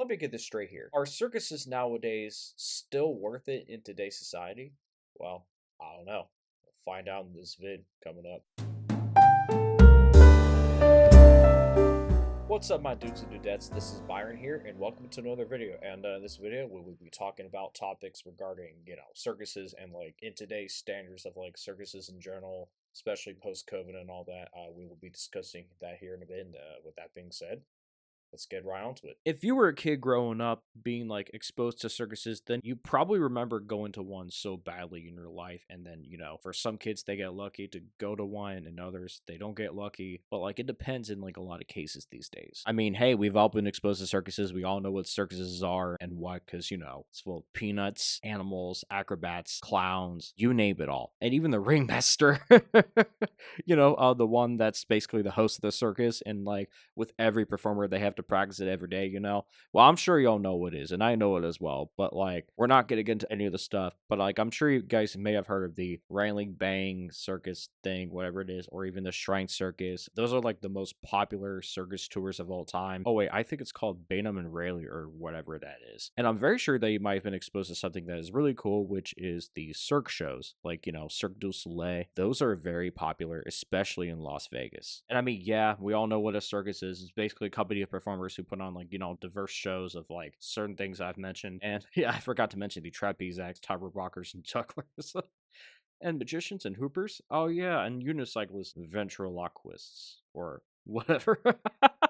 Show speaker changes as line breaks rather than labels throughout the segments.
let me get this straight here. Are circuses nowadays still worth it in today's society? Well, I don't know. We'll find out in this vid coming up. What's up, my dudes and dudettes? This is Byron here, and welcome to another video. And in this video, we will be talking about topics regarding, circuses and like in today's standards of like circuses in general, especially post-COVID and all that. We will be discussing that here in a bit. And with that being said, let's get right onto it. If you were a kid growing up being like exposed to circuses, then you probably remember going to one so badly in your life. And then, for some kids, they get lucky to go to one, and others, they don't get lucky. But like, it depends in like a lot of cases these days. I mean, hey, we've all been exposed to circuses. We all know what circuses are and what, because, it's full of peanuts, animals, acrobats, clowns, you name it all. And even the ringmaster, the one that's basically the host of the circus. And like with every performer, they have to practice it every day, Well, I'm sure y'all know what it is, and I know it as well, but like, we're not gonna get into any of the stuff, but like, I'm sure you guys may have heard of the Railing Bang circus thing, whatever it is, or even the Shrine Circus. Those are like the most popular circus tours of all time. Oh wait, I think it's called Bainham and Rayleigh or whatever that is. And I'm very sure that you might have been exposed to something that is really cool, which is the Cirque shows, like, Cirque du Soleil. Those are very popular, especially in Las Vegas. And I mean, yeah, we all know what a circus is. It's basically a company of performers who put on like diverse shows of like certain things I've mentioned. And yeah, I forgot to mention the trapeze acts, tightrope rockers, and jugglers. And magicians and hoopers. Oh yeah, and unicyclists, ventriloquists, or whatever.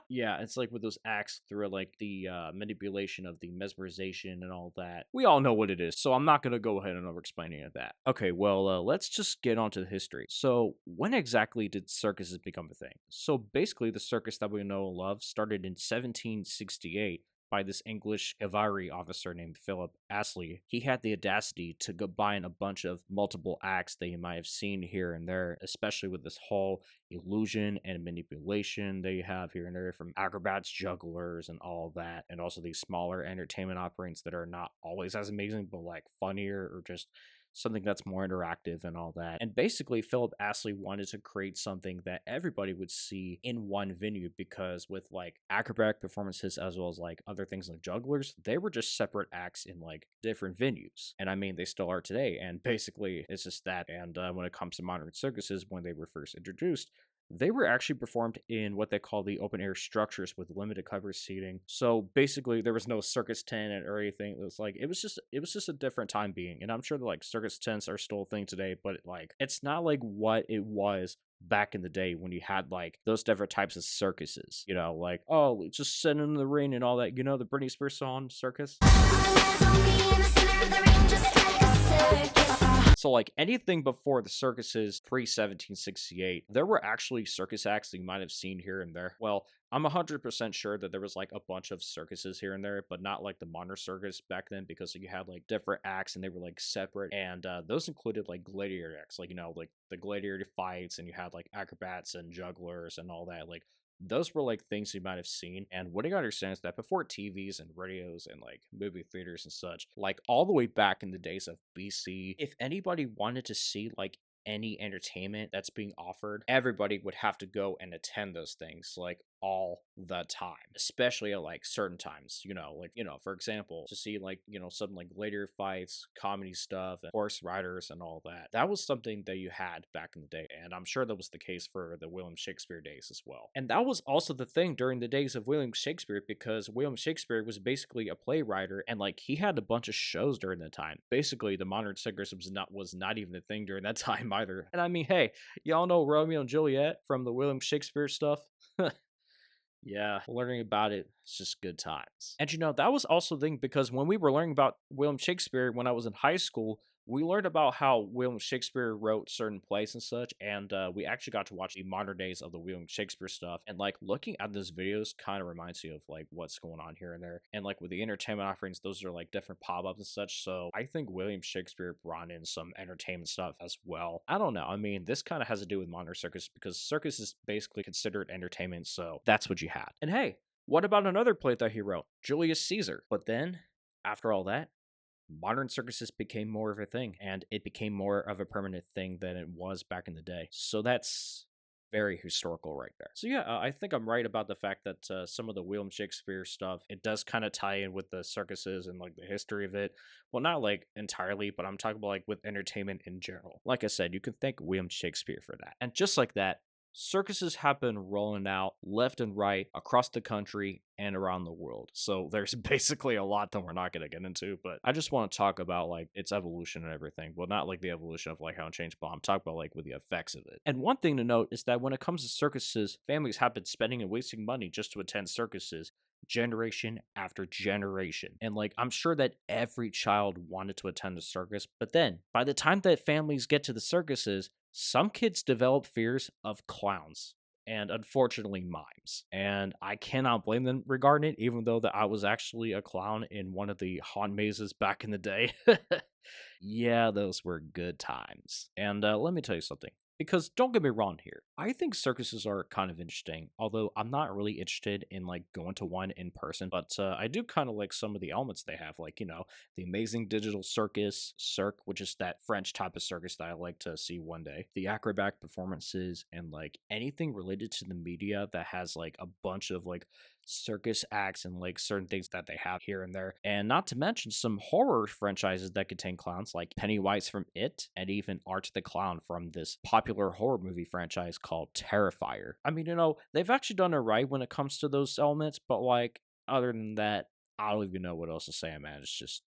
Yeah, it's like with those acts through like the manipulation of the mesmerization and all that. We all know what it is, so I'm not gonna go ahead and over explain any of that. Okay, well, let's just get on to the history. So, when exactly did circuses become a thing? So basically, the circus that we know and love started in 1768 by this English cavalry officer named Philip Astley. He had the audacity to combine a bunch of multiple acts that you might have seen here and there, especially with this whole illusion and manipulation that you have here and there from acrobats, jugglers, and all that, and also these smaller entertainment offerings that are not always as amazing, but like funnier or just something that's more interactive and all that. And basically, Philip Astley wanted to create something that everybody would see in one venue, because with like acrobatic performances as well as like other things like jugglers, they were just separate acts in like different venues. And I mean, they still are today. And basically, it's just that. And when it comes to modern circuses, when they were first introduced, they were actually performed in what they call the open air structures with limited cover seating. So basically, there was no circus tent or anything. It was just a different time being. And I'm sure that like circus tents are still a thing today, but like it's not like what it was back in the day when you had like those different types of circuses. Like, oh, just sitting in the ring and all that. The Britney Spears song Circus. So, like, anything before the circuses pre-1768, there were actually circus acts that you might have seen here and there. Well, I'm 100% sure that there was, like, a bunch of circuses here and there, but not, like, the modern circus back then, because you had, like, different acts, and they were, like, separate, and those included, like, gladiator acts, like, like, the gladiator fights, and you had, like, acrobats and jugglers and all that, like, those were like things you might have seen. And what you understand is that before TVs and radios and like movie theaters and such, like all the way back in the days of BC, if anybody wanted to see like any entertainment that's being offered, everybody would have to go and attend those things like all the time, especially at like certain times, for example, to see like, something like gladiator fights, comedy stuff, and horse riders and all that. That was something that you had back in the day. And I'm sure that was the case for the William Shakespeare days as well. And that was also the thing during the days of William Shakespeare, because William Shakespeare was basically a playwright, and like he had a bunch of shows during that time. Basically, the modern circus was not even a thing during that time either. And I mean, hey, y'all know Romeo and Juliet from the William Shakespeare stuff? Yeah, learning about it's just good times. And that was also the thing, because when we were learning about William Shakespeare when I was in high school, we learned about how William Shakespeare wrote certain plays and such, and we actually got to watch the modern days of the William Shakespeare stuff. And like looking at those videos kind of reminds you of like what's going on here and there. And like with the entertainment offerings, those are like different pop-ups and such. So I think William Shakespeare brought in some entertainment stuff as well. I don't know. I mean, this kind of has to do with modern circus, because circus is basically considered entertainment. So that's what you had. And hey, what about another play that he wrote? Julius Caesar. But then, after all that, modern circuses became more of a thing, and it became more of a permanent thing than it was back in the day. So that's very historical right there. So yeah, I think I'm right about the fact that some of the William Shakespeare stuff, it does kind of tie in with the circuses and like the history of it. Well, not like entirely, but I'm talking about like with entertainment in general. Like I said, you can thank William Shakespeare for that. And just like that, circuses have been rolling out left and right across the country and around the world. So there's basically a lot that we're not going to get into, but I just want to talk about like its evolution and everything. Well, not like the evolution of like how it changed, but I'm talking about like with the effects of it. And one thing to note is that when it comes to circuses, families have been spending and wasting money just to attend circuses generation after generation. And like, I'm sure that every child wanted to attend a circus, but then by the time that families get to the circuses, some kids develop fears of clowns and unfortunately mimes. And I cannot blame them regarding it, even though that I was actually a clown in one of the haunt mazes back in the day. Yeah, those were good times. And let me tell you something. Because don't get me wrong here, I think circuses are kind of interesting, although I'm not really interested in like going to one in person, but I do kind of like some of the elements they have, like, the amazing digital circus, Cirque, which is that French type of circus that I like to see one day, the acrobatic performances, and like anything related to the media that has like a bunch of like circus acts and like certain things that they have here and there. And not to mention some horror franchises that contain clowns like Pennywise from It and even Art the Clown from this popular horror movie franchise called Terrifier. I mean, they've actually done it right when it comes to those elements, but like other than that, I don't even know what else to say, man. It's just,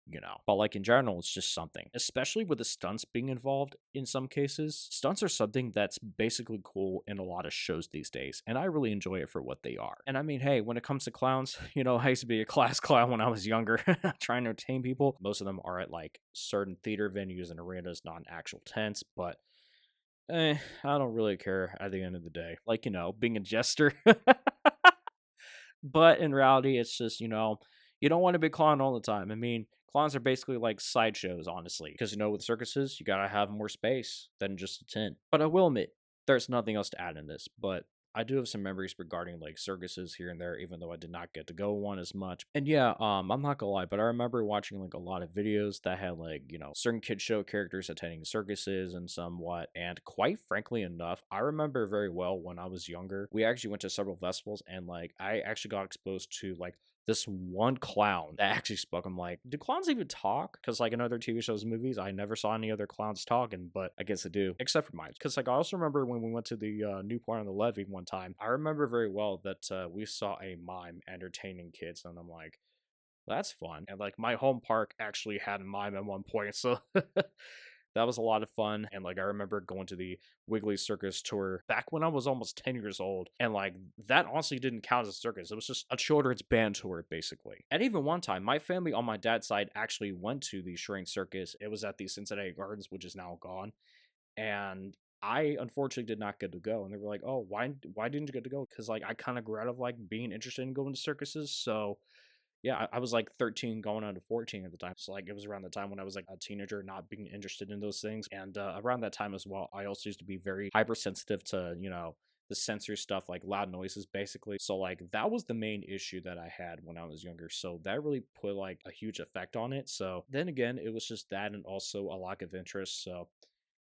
But like in general, it's just something. Especially with the stunts being involved in some cases. Stunts are something that's basically cool in a lot of shows these days. And I really enjoy it for what they are. And I mean, hey, when it comes to clowns, I used to be a class clown when I was younger, trying to entertain people. Most of them are at like certain theater venues and arenas, not in actual tents, but I don't really care at the end of the day. Like, being a jester. But in reality, it's just, you don't want to be clown all the time. I mean, clowns are basically like sideshows, honestly. Because, with circuses, you gotta have more space than just a tent. But I will admit, there's nothing else to add in this. But I do have some memories regarding like circuses here and there, even though I did not get to go one as much. And yeah, I'm not gonna lie, but I remember watching like a lot of videos that had like, certain kid show characters attending circuses and somewhat. And quite frankly enough, I remember very well when I was younger, we actually went to several festivals and like I actually got exposed to like this one clown that actually spoke. I'm like, do clowns even talk? Because like in other TV shows and movies, I never saw any other clowns talking, but I guess they do, except for mine. Because like I also remember when we went to the Newport on the Levee one time, I remember very well that we saw a mime entertaining kids, and I'm like, that's fun. And like my home park actually had a mime at one point, so that was a lot of fun. And like I remember going to the Wiggly Circus tour back when I was almost 10 years old. And like that honestly didn't count as a circus. It was just a children's band tour, basically. And even one time, my family on my dad's side actually went to the Shrine Circus. It was at the Cincinnati Gardens, which is now gone. And I unfortunately did not get to go. And they were like, oh, why didn't you get to go? Because like I kind of grew out of like being interested in going to circuses. So yeah, I was like 13 going on to 14 at the time. So like it was around the time when I was like a teenager not being interested in those things. And around that time as well, I also used to be very hypersensitive to, the sensory stuff, like loud noises basically. So like that was the main issue that I had when I was younger. So that really put like a huge effect on it. So then again, it was just that and also a lack of interest. So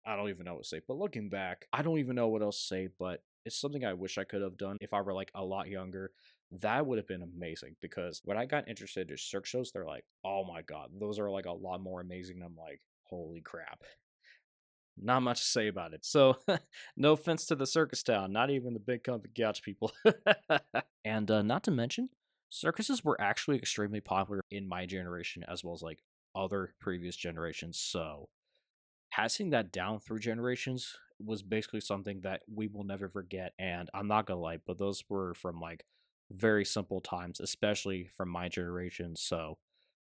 I don't even know what to say. But looking back, I don't even know what else to say, but it's something I wish I could have done if I were like a lot younger. That would have been amazing because when I got interested in Cirque shows, they're like, oh my God, those are like a lot more amazing. I'm like, holy crap. Not much to say about it. So, no offense to the circus town, not even the big comfy couch people. And not to mention, circuses were actually extremely popular in my generation as well as like other previous generations. So, passing that down through generations was basically something that we will never forget. And I'm not gonna lie, but those were from like very simple times, especially from my generation. So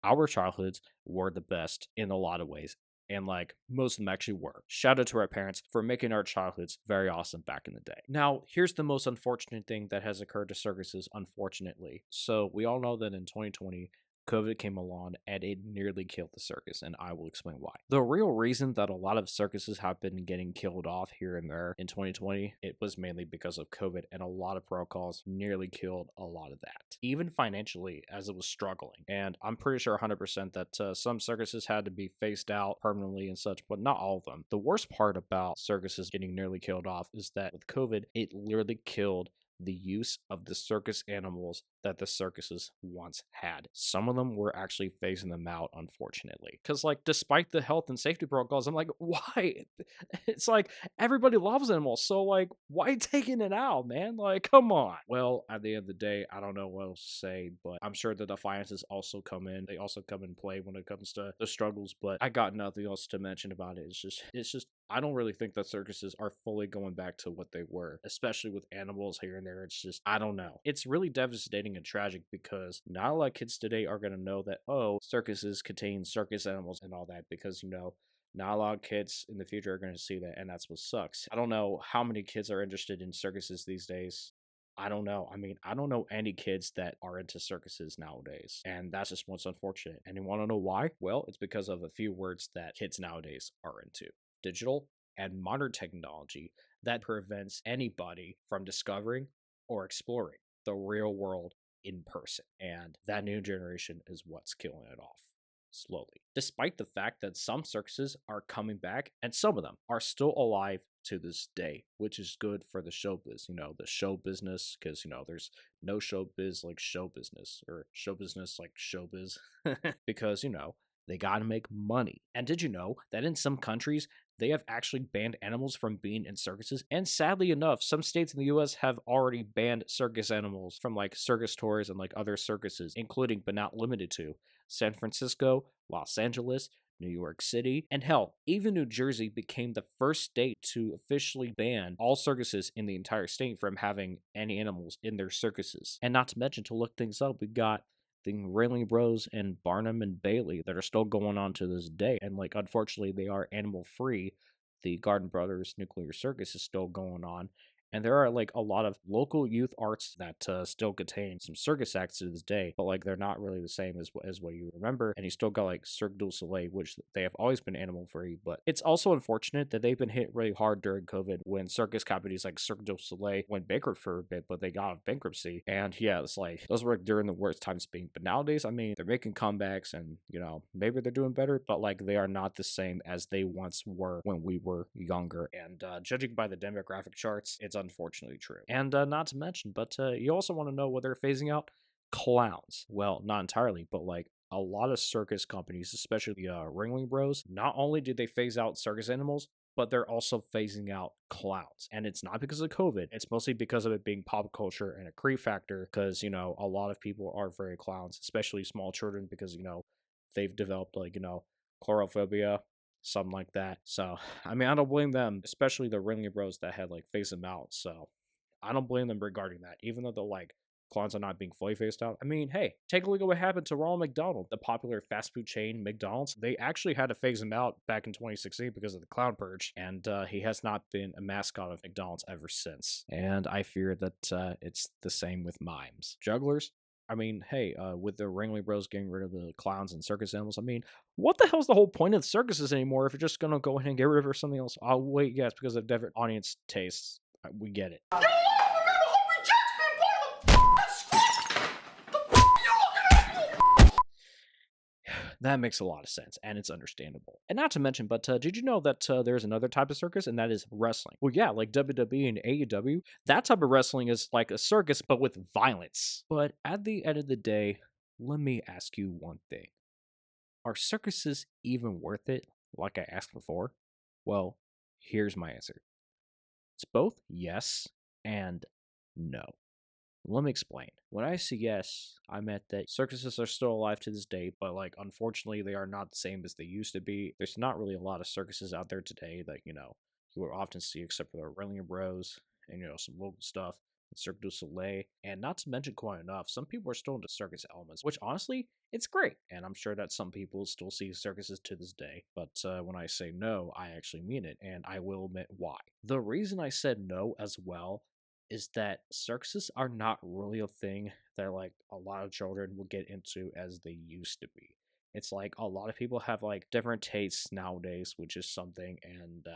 our childhoods were the best in a lot of ways. And like most of them actually were. Shout out to our parents for making our childhoods very awesome back in the day. Now, here's the most unfortunate thing that has occurred to circuses, unfortunately. So we all know that in 2020, COVID came along and it nearly killed the circus, and I will explain why. The real reason that a lot of circuses have been getting killed off here and there in 2020, it was mainly because of COVID, and a lot of protocols nearly killed a lot of that, even financially, as it was struggling. And I'm pretty sure 100% that some circuses had to be phased out permanently and such, but not all of them. The worst part about circuses getting nearly killed off is that with COVID, it literally killed the use of the circus animals that the circuses once had. Some of them were actually phasing them out, unfortunately. Because, like, despite the health and safety protocols, I'm like, why? It's like, everybody loves animals, so, like, why taking it out, man? Like, come on. Well, at the end of the day, I don't know what else to say, but I'm sure the finances also come in. They also come in play when it comes to the struggles, but I got nothing else to mention about it. It's just, I don't really think that circuses are fully going back to what they were, especially with animals here and there. It's just, I don't know. It's really devastating and tragic because not a lot of kids today are going to know that, oh, circuses contain circus animals and all that because, not a lot of kids in the future are going to see that, and that's what sucks. I don't know how many kids are interested in circuses these days. I don't know. I mean, I don't know any kids that are into circuses nowadays, and that's just what's unfortunate. And you want to know why? Well, it's because of a few words that kids nowadays are into: digital and modern technology that prevents anybody from discovering or exploring the real world in person. And that new generation is what's killing it off slowly. Despite the fact that some circuses are coming back and some of them are still alive to this day, which is good for the showbiz, the show business, because, there's no showbiz like show business, or show business like showbiz, because, they gotta make money. And did you know that in some countries, they have actually banned animals from being in circuses? And sadly enough, some states in the US have already banned circus animals from like circus tours and like other circuses, including but not limited to San Francisco, Los Angeles, New York City, and hell, even New Jersey became the first state to officially ban all circuses in the entire state from having any animals in their circuses. And not to mention, to look things up, we got the Railing Bros and Barnum and Bailey that are still going on to this day. And like, unfortunately, they are animal free. The Garden Brothers Nuclear Circus is still going on. And there are like a lot of local youth arts that still contain some circus acts to this day, but like they're not really the same as what you remember. And you still got like Cirque du Soleil, which they have always been animal free, but it's also unfortunate that they've been hit really hard during COVID when circus companies like Cirque du Soleil went bankrupt for a bit, but they got out of bankruptcy. And yeah, it's like those were during the worst times being. But nowadays, I mean, they're making comebacks and maybe they're doing better, but like they are not the same as they once were when we were younger. And judging by the demographic charts, it's unfortunately true. And not to mention, but you also want to know what they're phasing out? Clowns. Well, not entirely, but like a lot of circus companies, especially the Ringling Bros, not only did they phase out circus animals, but they're also phasing out clowns. And it's not because of COVID. It's mostly because of it being pop culture and a creep factor, because, a lot of people are very clowns, especially small children, because, they've developed like, chlorophobia, something like that. So, I mean, I don't blame them, especially the Ringling Bros that had like phased them out. So, I don't blame them regarding that, even though the like clowns are not being fully phased out. I mean, hey, take a look at what happened to Ronald McDonald, the popular fast food chain McDonald's. They actually had to phase him out back in 2016 because of the clown purge, and he has not been a mascot of McDonald's ever since. And I fear that it's the same with mimes. Jugglers, I mean, hey, with the Ringling Bros getting rid of the clowns and circus animals, I mean, what the hell's the whole point of circuses anymore if you're just gonna go ahead and get rid of it or something else? Oh, wait, yes, because of different audience tastes. We get it. That makes a lot of sense, and it's understandable. And not to mention, but did you know that there's another type of circus, and that is wrestling? Well, yeah, like WWE and AEW, that type of wrestling is like a circus, but with violence. But at the end of the day, let me ask you one thing. Are circuses even worth it, like I asked before? Well, here's my answer. It's both yes and no. Let me explain. When I say yes, I meant that circuses are still alive to this day, but like unfortunately they are not the same as they used to be. There's not really a lot of circuses out there today that, you will often see except for the Ringling Bros and some local stuff. Cirque du Soleil, and not to mention quite enough, some people are still into circus elements, which honestly, it's great. And I'm sure that some people still see circuses to this day. But when I say no, I actually mean it, and I will admit why. The reason I said no as well is that circuses are not really a thing that like a lot of children will get into as they used to be. It's like a lot of people have like different tastes nowadays, which is something, and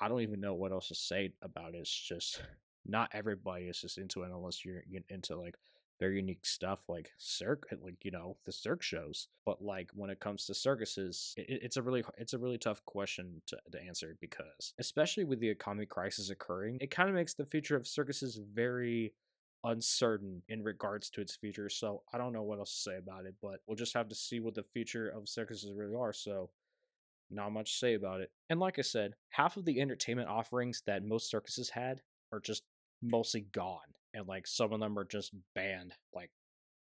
I don't even know what else to say about it. It's just not everybody is just into it unless you're into like very unique stuff like the circ shows. But like when it comes to circuses, it's a really tough question to answer, because especially with the economic crisis occurring, it kind of makes the future of circuses very uncertain in regards to its future. So I don't know what else to say about it, but we'll just have to see what the future of circuses really are. So not much to say about it. And like I said, half of the entertainment offerings that most circuses had are just mostly gone. And like some of them are just banned like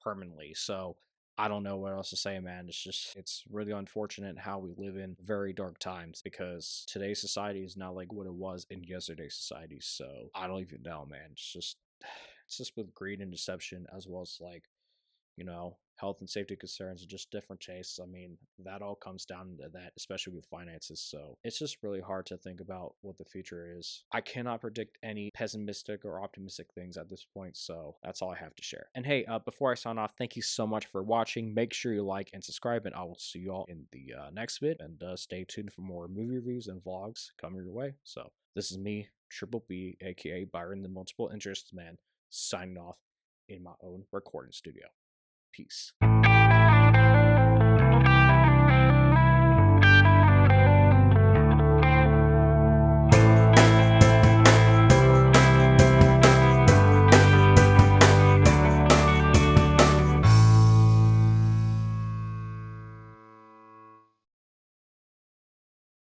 permanently. So I don't know what else to say, man. It's really unfortunate how we live in very dark times, because today's society is not like what it was in yesterday's society. So I don't even know, man. It's just with greed and deception, as well as like, health and safety concerns and just different tastes. I mean, that all comes down to that, especially with finances. So it's just really hard to think about what the future is. I cannot predict any pessimistic or optimistic things at this point. So that's all I have to share. And hey, before I sign off, thank you so much for watching. Make sure you like and subscribe, and I will see you all in the next vid. And stay tuned for more movie reviews and vlogs coming your way. So this is me, Triple B, aka Byron, the Multiple Interests Man, signing off in my own recording studio. Peace.